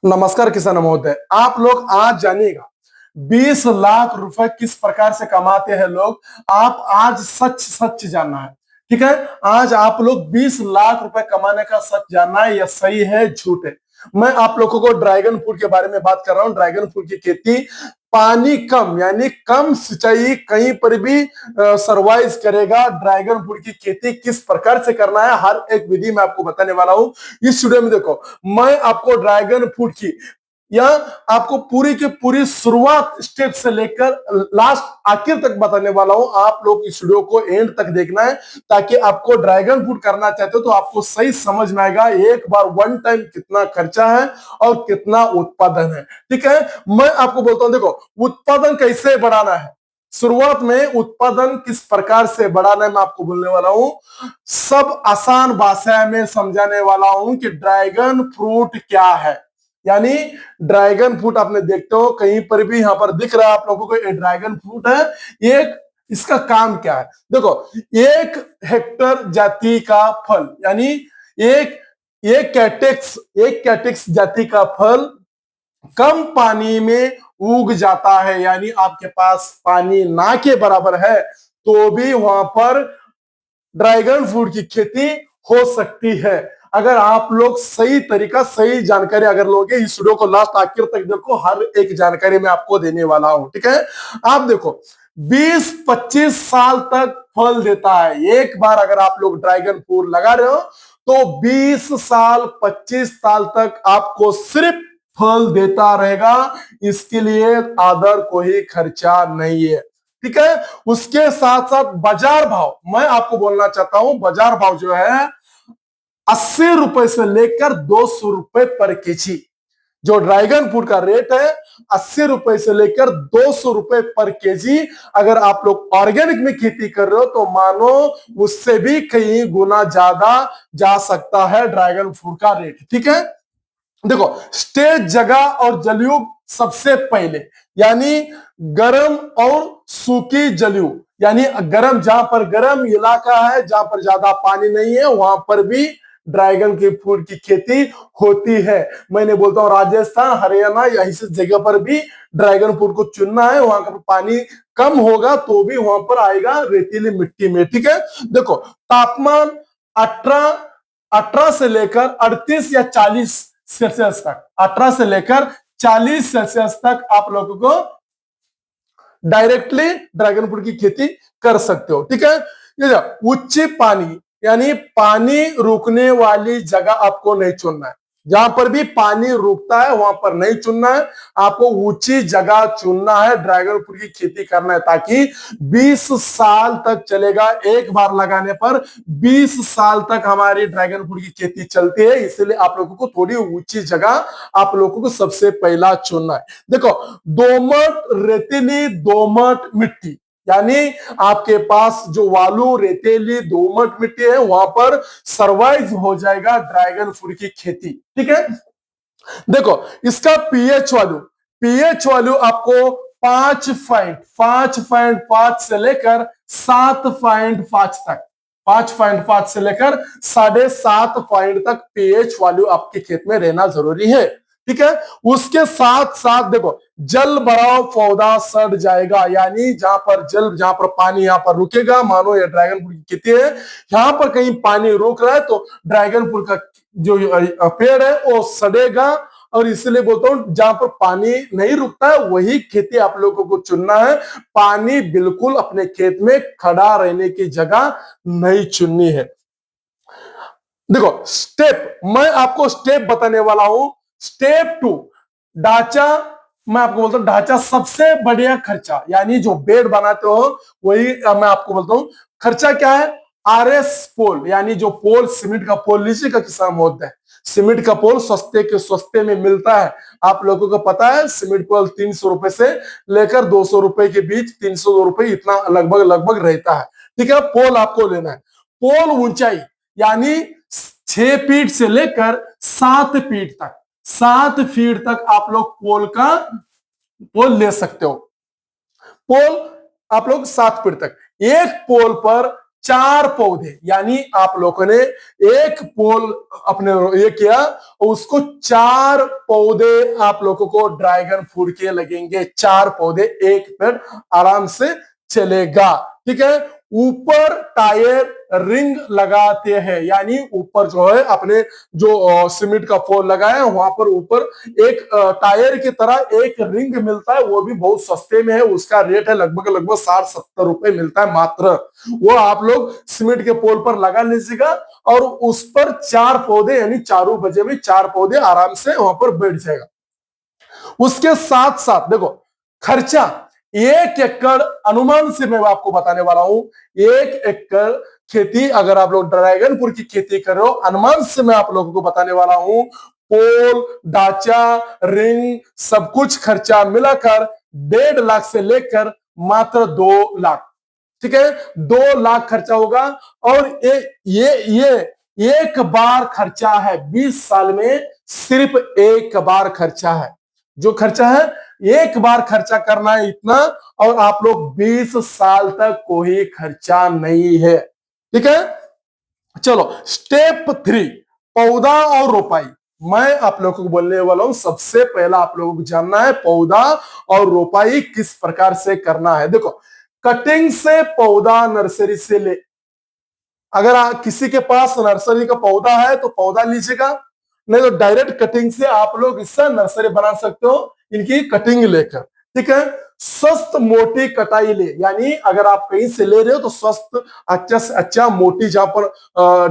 नमस्कार किसान महोदय, आप लोग आज जानिएगा 20 लाख रुपए किस प्रकार से कमाते हैं लोग। आप आज सच सच जानना है, ठीक है। आज आप लोग 20 लाख रुपए कमाने का सच जानना है, यह सही है झूठ है। मैं आप लोगों को ड्रैगन फ्रूट के बारे में बात कर रहा हूं। ड्रैगन फ्रूट की खेती पानी कम यानी कम सिंचाई कहीं पर भी सरवाइव करेगा। ड्रैगन फ्रूट की खेती किस प्रकार से करना है, हर एक विधि मैं आपको बताने वाला हूं इस वीडियो में। देखो, मैं आपको ड्रैगन फ्रूट की या आपको पूरी की पूरी शुरुआत स्टेप से लेकर लास्ट आखिर तक बताने वाला हूं। आप लोग इस वीडियो को एंड तक देखना है ताकि आपको ड्रैगन फ्रूट करना चाहते हो तो आपको सही समझ में आएगा एक बार वन टाइम कितना खर्चा है और कितना उत्पादन है, ठीक है। मैं आपको बोलता हूं, देखो उत्पादन कैसे बढ़ाना है, शुरुआत में उत्पादन किस प्रकार से बढ़ाना है मैं आपको बोलने वाला हूं। सब आसान भाषा में समझाने वाला हूं कि ड्रैगन फ्रूट क्या है। यानी ड्रैगन फ्रूट आपने देखते हो कहीं पर भी यहां पर दिख रहा है आप लोगों को, ये ड्रैगन फ्रूट है। एक इसका काम क्या है, देखो, एक हेक्टर जाति का फल यानी एक एक कैटेक्स जाति का फल कम पानी में उग जाता है। यानी आपके पास पानी ना के बराबर है तो भी वहां पर ड्रैगन फ्रूट की खेती हो सकती है। अगर आप लोग सही तरीका सही जानकारी अगर लोगे, इस वीडियो को लास्ट आखिर तक देखो, हर एक जानकारी मैं आपको देने वाला हूं, ठीक है। आप देखो 20-25 साल तक फल देता है। एक बार अगर आप लोग ड्रैगन फ्रूट लगा रहे हो तो 20 साल 25 साल तक आपको सिर्फ फल देता रहेगा। इसके लिए अदर कोई खर्चा नहीं है, ठीक है। उसके साथ साथ बाजार भाव मैं आपको बोलना चाहता हूं। बाजार भाव जो है 80 रुपए से लेकर 200 रुपए पर केजी। जो ड्रैगन फ्रूट का रेट है 80 रुपए से लेकर 200 रुपए पर केजी। अगर आप लोग ऑर्गेनिक में खेती कर रहे हो तो मानो उससे भी कई गुना ज्यादा जा सकता है ड्रैगन फ्रूट का रेट, ठीक है। देखो, स्टेज जगह और जलयुग सबसे पहले, यानी गर्म और सूखी जलयुग। यानी गर्म जहां पर गर्म इलाका है जहां पर ज्यादा पानी नहीं है वहां पर भी ड्रैगन के फ्रूट की खेती होती है। मैंने बोलता हूं राजस्थान हरियाणा या इस जगह पर भी ड्रैगन फ्रूट को चुनना है। वहां पर पानी कम होगा तो भी वहां पर आएगा रेतीली मिट्टी में, ठीक है। देखो, तापमान 18 से लेकर 38 या 40 सेल्सियस तक, 18 से लेकर 40 सेल्सियस तक आप लोगों को डायरेक्टली ड्रैगन फ्रूट की खेती कर सकते हो, ठीक है। ये उच्च पानी यानी पानी रुकने वाली जगह आपको नहीं चुनना है। जहां पर भी पानी रुकता है वहां पर नहीं चुनना है, आपको ऊंची जगह चुनना है। ड्रैगन फ्रूट की खेती करना है ताकि 20 साल तक चलेगा। एक बार लगाने पर 20 साल तक हमारी ड्रैगन फ्रूट की खेती चलती है। इसलिए आप लोगों को थोड़ी ऊंची जगह आप लोगों को सबसे पहला चुनना है। देखो, दोमट रेतीली दोमट मिट्टी यानी आपके पास जो वालू रेतीली दोमट मिट्टी है वहां पर सरवाइव हो जाएगा ड्रैगन फ्रूट की खेती, ठीक है। देखो, इसका पीएच वैल्यू आपको 5.5 से लेकर 7.5 तक, 5.5 से लेकर 7.5 पॉइंट तक पीएच वैल्यू आपके खेत में रहना जरूरी है, ठीक है। उसके साथ साथ देखो, जल भराव पौधा सड़ जाएगा। यानी जहां पर जल जहां पर पानी यहां पर रुकेगा, मानो ये ड्रैगन फ्रूट की खेती है, यहां पर कहीं पानी रुक रहा है तो ड्रैगन फ्रूट का जो पेड़ है वो सड़ेगा। और इसलिए बोलता हूं जहां पर पानी नहीं रुकता है वही खेती आप लोगों को चुनना है। पानी बिल्कुल अपने खेत में खड़ा रहने की जगह नहीं चुननी है। देखो, स्टेप मैं आपको स्टेप बताने वाला हूं। स्टेप 2, ढांचा। मैं आपको बोलता हूं ढांचा सबसे बढ़िया खर्चा, यानी जो बेड बनाते हो वही मैं आपको बोलता हूं खर्चा क्या है। आरएस पोल यानी जो पोल सीमेंट का पोल नीचे का किसान होता है, सीमेंट का पोल सस्ते के सस्ते में मिलता है। आप लोगों को पता है सीमेंट पोल 300 रुपए से लेकर 200 रुपए के बीच, 300 रुपए इतना लगभग लगभग रहता है, ठीक है। पोल आपको लेना है। पोल ऊंचाई यानी 6 फीट से लेकर 7 फीट तक, 7 फीट तक आप लोग पोल ले सकते हो। पोल आप लोग 7 फीट तक, एक पोल पर 4 पौधे, यानी आप लोगों ने एक पोल अपने ये किया, उसको 4 पौधे आप लोगों को ड्रैगन फ्रूट के लगेंगे। 4 पौधे, एक पेड़ आराम से चलेगा। ठीक है। ऊपर टायर रिंग लगाते हैं, यानी ऊपर जो है अपने जो सीमेंट का पोल लगाए वहां पर ऊपर एक टायर की तरह एक रिंग मिलता है, वो भी बहुत सस्ते में है। उसका रेट है लगभग लगभग 60-70 रुपए मिलता है मात्र। वो आप लोग सीमेंट के पोल पर लगा लीजिएगा और उस पर 4 पौधे, यानी चारों बजे में 4 पौधे आराम से वहां पर बैठ जाएगा। उसके साथ साथ देखो खर्चा, 1 एकड़ अनुमान से मैं आपको बताने वाला हूं। 1 एकड़ खेती अगर आप लोग ड्रैगन फ्रूट की खेती कर रहे हो, अनुमान से मैं आप लोगों को बताने वाला हूं, पोल, ढांचा, रिंग, सब कुछ खर्चा मिलाकर 1.5 लाख से लेकर मात्र 2 लाख। ठीक है, 2 लाख खर्चा होगा। और ये एक बार खर्चा है, 20 साल में सिर्फ एक बार खर्चा है। जो खर्चा है एक बार खर्चा करना है इतना, और आप लोग 20 साल तक कोई खर्चा नहीं है। ठीक है। चलो स्टेप 3, पौधा और रोपाई। मैं आप लोगों को बोलने वाला हूं, सबसे पहला आप लोगों को जानना है पौधा और रोपाई किस प्रकार से करना है। देखो, कटिंग से पौधा नर्सरी से ले, अगर किसी के पास नर्सरी का पौधा है तो पौधा लीजिएगा, नहीं तो डायरेक्ट कटिंग से आप लोग इससे नर्सरी बना सकते हो, इनकी कटिंग लेकर। ठीक है। स्वस्थ मोटी कटाई ले, यानी अगर आप कहीं से ले रहे हो तो स्वस्थ अच्छा से अच्छा मोटी, जहां पर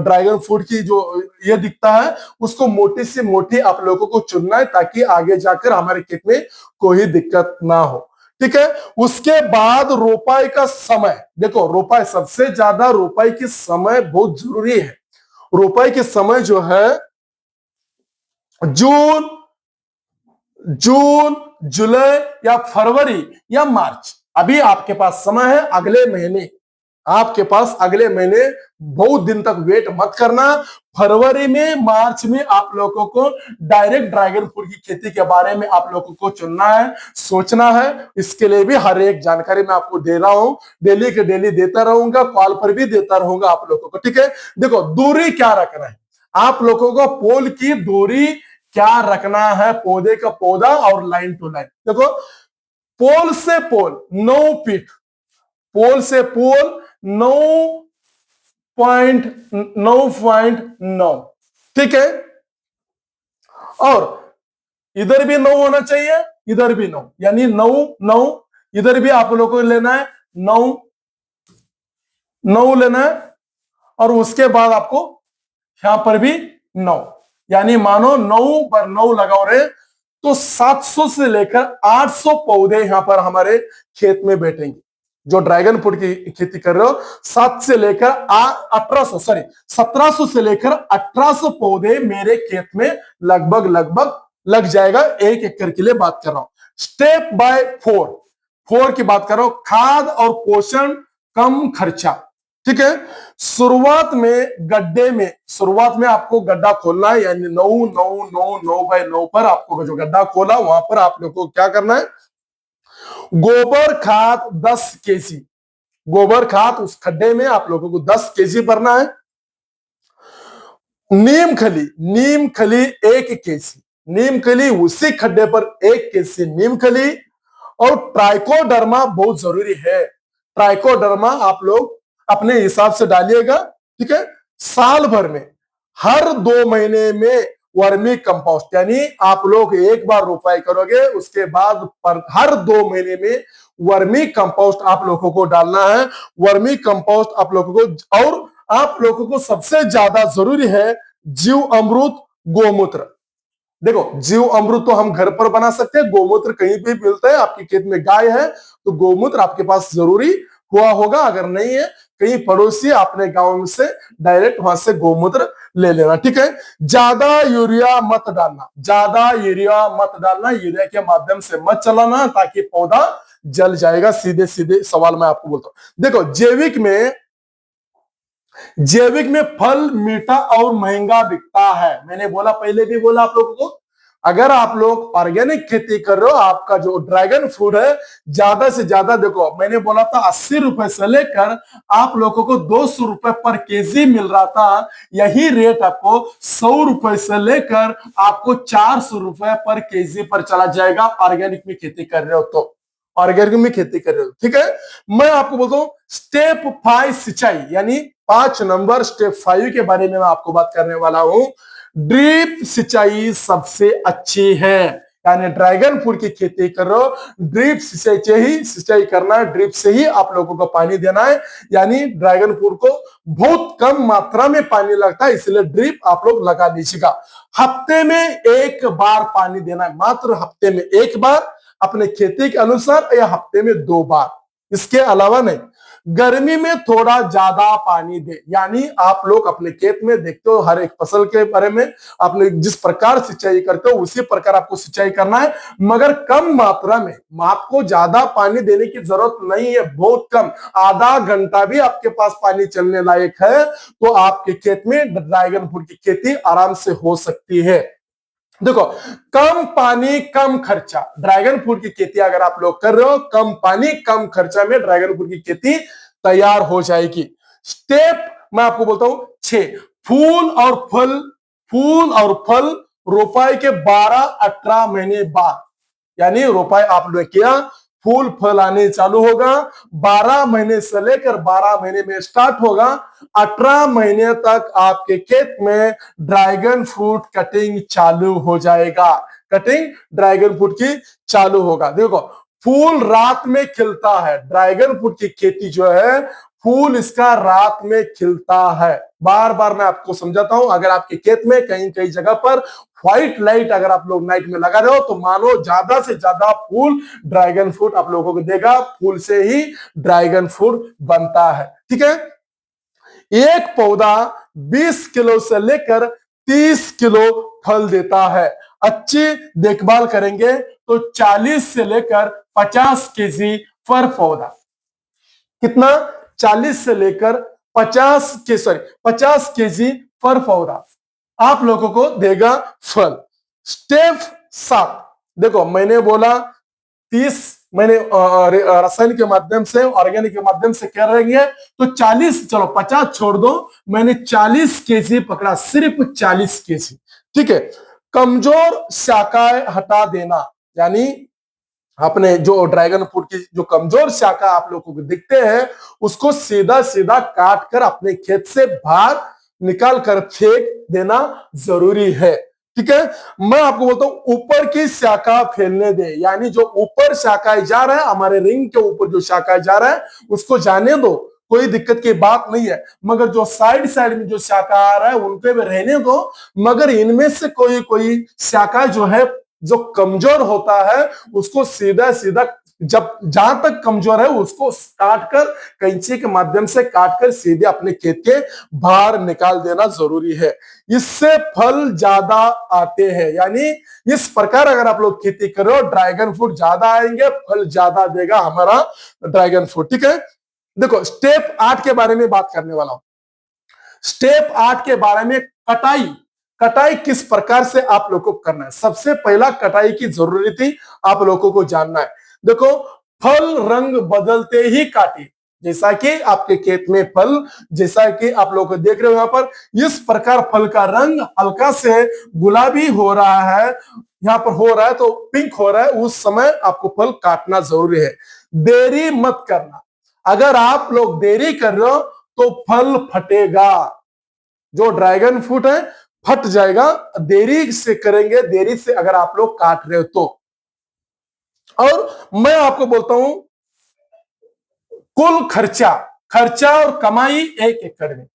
ड्रैगन फ्रूट की जो ये दिखता है उसको मोटी से मोटी आप लोगों को चुनना है, ताकि आगे जाकर हमारे खेत में कोई दिक्कत ना हो। ठीक है। उसके बाद रोपाई का समय, देखो रोपाई सबसे ज्यादा, रोपाई की समय बहुत जरूरी है। रोपाई के समय जो है जून, जुलाई या फरवरी या मार्च, अभी आपके पास समय है। अगले महीने आपके पास, अगले महीने बहुत दिन तक वेट मत करना। फरवरी में, मार्च में आप लोगों को डायरेक्ट ड्रैगन फ्रूट की खेती के बारे में आप लोगों को चुनना है, सोचना है। इसके लिए भी हर एक जानकारी मैं आपको दे रहा हूं, डेली के डेली देता रहूंगा, कॉल पर भी देता रहूंगा आप लोगों को। ठीक है। देखो दूरी क्या रखना है, आप लोगों को पोल की दूरी क्या रखना है, पौधे का पौधा और लाइन टू लाइन। देखो, पोल से पोल 9 फीट, पोल से पोल 9.9, ठीक है। और इधर भी 9 होना चाहिए, इधर भी 9, यानी 9 9, इधर भी आप लोगों को लेना है 9 9 लेना है। और उसके बाद आपको यहां पर भी 9, यानी मानो 9 पर 9 लगाओ रहे तो 700 से लेकर 800 पौधे यहां पर हमारे खेत में बैठेंगे। जो ड्रैगन फ्रूट की खेती कर रहे हो, 7 से लेकर 1800, सॉरी 1700 से लेकर 1800 पौधे मेरे खेत में लगभग लगभग लग जाएगा। 1 एकड़ के लिए बात कर रहा हूं। स्टेप बाय 4 की बात कर रहा हूं, खाद और पोषण कम खर्चा। ठीक है। शुरुआत में गड्ढे में, शुरुआत में आपको गड्ढा खोलना है, यानी 9 पर आपको जो गड्ढा खोला वहां पर आप लोग को क्या करना है, गोबर खाद 10 केजी, गोबर खाद उस खड्डे में आप लोगों को 10 केजी भरना है। नीम खली 1 केजी, नीम खली उसी खड्डे पर 1 केजी नीम खली। और ट्राइकोडर्मा बहुत जरूरी है, ट्राइकोडर्मा आप लोग अपने हिसाब से डालिएगा। ठीक है। साल भर में हर 2 महीने में वर्मी कंपोस्ट, यानी आप लोग एक बार रोपाई करोगे उसके बाद पर हर 2 महीने में वर्मी कंपोस्ट आप लोगों को डालना है। वर्मी कंपोस्ट आप लोगों को, और आप लोगों को सबसे ज्यादा जरूरी है जीव अमृत गोमूत्र। देखो, जीव अमृत तो हम घर पर बना सकते हैं, गोमूत्र कहीं भी मिलता है। आपके खेत में गाय है तो गोमूत्र आपके पास जरूरी हुआ होगा, अगर नहीं है कहीं पड़ोसी अपने गांव में से डायरेक्ट वहां से गोमूत्र ले लेना। ठीक है। ज्यादा यूरिया मत डालना, ज्यादा यूरिया मत डालना, यूरिया के माध्यम से मत चलाना, ताकि पौधा जल जाएगा। सीधे सीधे सवाल मैं आपको बोलता हूं। देखो, जैविक में फल मीठा और महंगा बिकता है। मैंने बोला, पहले भी बोला आप लोगों को, अगर आप लोग ऑर्गेनिक खेती कर रहे हो, आपका जो ड्रैगन फ्रूट है ज्यादा से ज्यादा, देखो मैंने बोला था 80 रुपए से लेकर आप लोगों को 200 रुपए पर केजी मिल रहा था, यही रेट आपको 100 रुपए से लेकर आपको 400 रुपए पर केजी पर चला जाएगा ऑर्गेनिक में खेती कर रहे हो तो। ऑर्गेनिक में खेती कर रहे हो, ठीक है। मैं आपको बोलता हूँ स्टेप 5 सिंचाई, यानी 5 नंबर स्टेप 5 के बारे में मैं आपको बात करने वाला हूं। ड्रिप सिंचाई सबसे अच्छी है, यानी ड्रैगन फ्रूट की खेती करो, ड्रिप सिंचाई से ही सिंचाई करना है, ड्रिप से ही आप लोगों को पानी देना है। यानी ड्रैगन फ्रूट को बहुत कम मात्रा में पानी लगता है, इसलिए ड्रिप आप लोग लगा लीजिएगा। हफ्ते में एक बार पानी देना है, मात्र हफ्ते में एक बार, अपने खेती के अनुसार, या हफ्ते में 2 बार, इसके अलावा नहीं। गर्मी में थोड़ा ज्यादा पानी दे, यानी आप लोग अपने खेत में देखते हो हर एक फसल के बारे में, आपने जिस प्रकार सिंचाई करते हो उसी प्रकार आपको सिंचाई करना है, मगर कम मात्रा में। आपको ज्यादा पानी देने की जरूरत नहीं है, बहुत कम, आधा घंटा भी आपके पास पानी चलने लायक है तो आपके खेत में ड्रैगन फ्रूट की खेती आराम से हो सकती है। देखो, कम पानी कम खर्चा, ड्रैगन फ्रूट की खेती अगर आप लोग कर रहे हो, कम पानी कम खर्चा में ड्रैगन फ्रूट की खेती तैयार हो जाएगी। स्टेप मैं आपको बोलता हूं 6, फूल और फल, फूल और फल रोपाई के 12-18 महीने बाद, यानी रोपाई आपने किया, फूल फल आने चालू होगा, 12 महीने से लेकर 12 महीने में स्टार्ट होगा, 18 महीने तक आपके खेत में ड्रैगन फ्रूट कटिंग चालू हो जाएगा, कटिंग ड्रैगन फ्रूट की चालू होगा। देखो, फूल रात में खिलता है, ड्रैगन फ्रूट की खेती जो है फूल इसका रात में खिलता है। बार बार मैं आपको समझाता हूं, अगर आपके खेत में कहीं कहीं जगह पर व्हाइट लाइट अगर आप लोग नाइट में लगा रहे हो तो मानो ज्यादा से ज्यादा फूल ड्रैगन फ्रूट आप लोगों को देगा, फूल से ही ड्रैगन फ्रूट बनता है, ठीक है। एक पौधा 20 किलो से लेकर 30 किलो फल देता है, अच्छी देखभाल करेंगे तो 40 से लेकर 50 केजी पर पौधा, कितना, 40 से लेकर 50 केजी पर पौधा आप लोगों को देगा फल। स्टेप 7, देखो मैंने बोला 30, मैंने रसायन के माध्यम से, ऑर्गेनिक के माध्यम से कर रहे हैं तो 40, चलो 50 छोड़ दो, मैंने 40 केजी पकड़ा, सिर्फ 40 केजी, ठीक है। कमजोर शाखाएं हटा देना, यानी अपने जो ड्रैगन फ्रूट की जो कमजोर शाखा आप लोगों को दिखते हैं उसको सीधा सीधा काट कर अपने खेत से बाहर निकाल कर फेंक देना जरूरी है, ठीक है। मैं आपको बोलता हूं ऊपर की शाखा फैलने दे, यानी जो ऊपर शाखाएं जा रहा है, हमारे रिंग के ऊपर जो शाखाएं जा रहा है उसको जाने दो, कोई दिक्कत की बात नहीं है, मगर जो साइड साइड में जो शाखा आ रहा है उनके भी रहने दो, मगर इनमें से कोई कोई शाखा जो है जो कमजोर होता है उसको सीधा सीधा, जब जहां तक कमजोर है उसको काट कर, कैंची के माध्यम से काट कर सीधे अपने खेत के बाहर निकाल देना जरूरी है, इससे फल ज्यादा आते हैं। यानी इस प्रकार अगर आप लोग खेती करो ड्रैगन फ्रूट ज्यादा आएंगे, फल ज्यादा देगा हमारा ड्रैगन फ्रूट, ठीक है। देखो, स्टेप 8 के बारे में बात करने वाला हूं। स्टेप 8 के बारे में कटाई, कटाई किस प्रकार से आप लोगों को करना है। सबसे पहला कटाई की जरूरत आप लोगों को जानना है। देखो, फल रंग बदलते ही काटे, जैसा कि आपके खेत में फल, जैसा कि आप लोग देख रहे हो यहाँ पर, इस प्रकार फल का रंग हल्का से गुलाबी हो रहा है, यहाँ पर हो रहा है तो पिंक हो रहा है, उस समय आपको फल काटना जरूरी है। देरी मत करना, अगर आप लोग देरी कर रहे हो तो फल फटेगा, जो ड्रैगन फ्रूट है फट जाएगा, देरी से करेंगे, देरी से अगर आप लोग काट रहे हो तो। और मैं आपको बोलता हूं कुल खर्चा, खर्चा और कमाई 1 एकड़ में,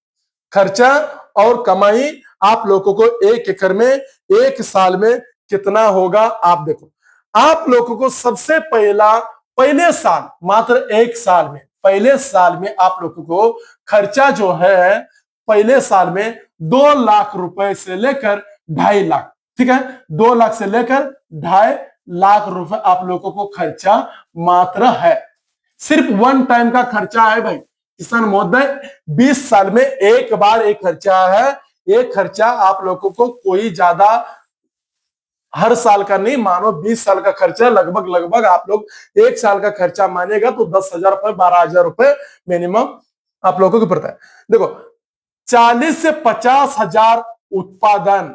खर्चा और कमाई आप लोगों को 1 एकड़ में 1 साल में कितना होगा आप देखो। आप लोगों को सबसे पहले साल, मात्र 1 साल में, पहले साल में आप लोगों को खर्चा जो है पहले साल में 2 लाख रुपए से लेकर 2.5 लाख, ठीक है, 2 लाख से लेकर 2.5 लाख रुपए आप लोगों को खर्चा मात्र है, सिर्फ वन टाइम का खर्चा है भाई किसान महोदय। 20 साल में एक बार एक खर्चा है, एक खर्चा आप लोगों को कोई ज्यादा हर साल का नहीं, मानो 20 साल का खर्चा, लगभग लगभग आप लोग 1 साल का खर्चा मानेगा तो 10,000 रुपए, 12,000 रुपए मिनिमम आप लोगों को पड़ता है। देखो, 40 से 50,000 उत्पादन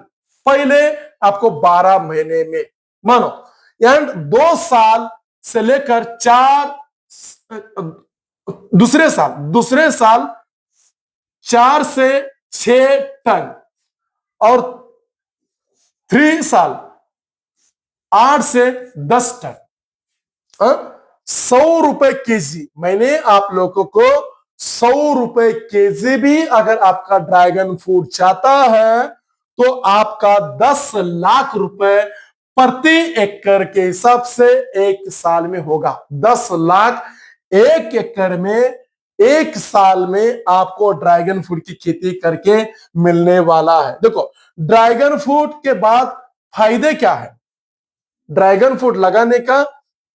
पहले आपको 12 महीने में मानो, यानी 2 साल से लेकर 4 दूसरे साल 4 से 6 टन, और 3 साल 8 से 10 टन। 100 रुपए केजी, मैंने आप लोगों को 100 रुपए केजी भी अगर आपका ड्रैगन फ्रूट चाहता है तो आपका 10 लाख रुपए प्रति एकड़ के हिसाब से 1 साल में होगा। 10 लाख 1 एकड़ में 1 साल में आपको ड्रैगन फ्रूट की खेती करके मिलने वाला है। देखो, ड्रैगन फ्रूट के बाद फायदे क्या है, ड्रैगन फ्रूट लगाने का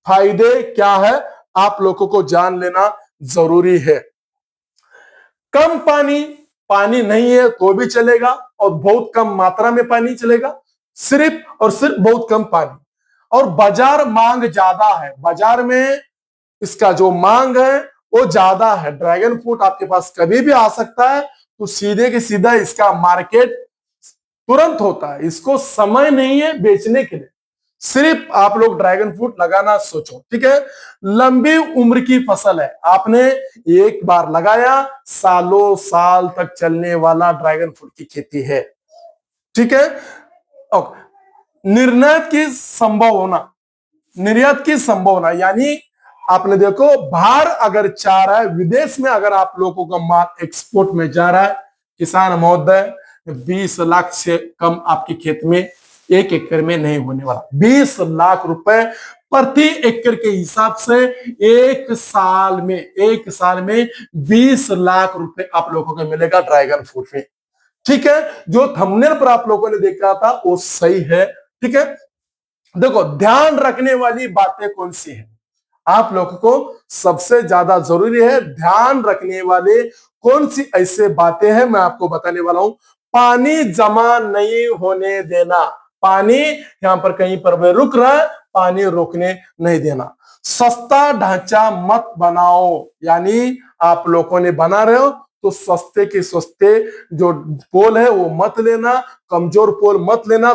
फायदे क्या है, आप लोगों को जान लेना जरूरी है। कम पानी नहीं है तो भी चलेगा, और बहुत कम मात्रा में पानी चलेगा, सिर्फ और सिर्फ बहुत कम पानी। और बाजार मांग ज्यादा है, बाजार में इसका जो मांग है वो ज्यादा है। ड्रैगन फ्रूट आपके पास कभी भी आ सकता है, तो सीधे के सीधा इसका मार्केट तुरंत होता है, इसको समय नहीं है बेचने के लिए। सिर्फ आप लोग ड्रैगन फ्रूट लगाना सोचो, ठीक है। लंबी उम्र की फसल है, आपने एक बार लगाया, सालों साल तक चलने वाला ड्रैगन फ्रूट की खेती है, ठीक है। और निर्यात की संभावना यानी आपने देखो, बाहर अगर जा रहा है, विदेश में अगर आप लोगों का माल एक्सपोर्ट में जा रहा है, किसान महोदय 20 लाख से कम आपके खेत में 1 एकड़ में नहीं होने वाला। 20 लाख रुपए प्रति एकड़ के हिसाब से 1 साल में 20 लाख रुपए आप लोगों को मिलेगा ड्रैगन फ्रूट में, ठीक है। जो थंबनेल पर आप लोगों ने देखा था वो सही है, ठीक है। देखो, ध्यान रखने वाली बातें कौन सी है, आप लोगों को सबसे ज्यादा जरूरी है ध्यान रखने वाले कौन सी ऐसे बातें हैं, मैं आपको बताने वाला हूं। पानी जमा नहीं होने देना, पानी यहां पर कहीं पर भी रुक रहा है, पानी रोकने नहीं देना। सस्ता ढांचा मत बनाओ, यानी आप लोगों ने बना रहे हो तो सस्ते के सस्ते जो पोल है वो मत लेना, कमजोर पोल मत लेना।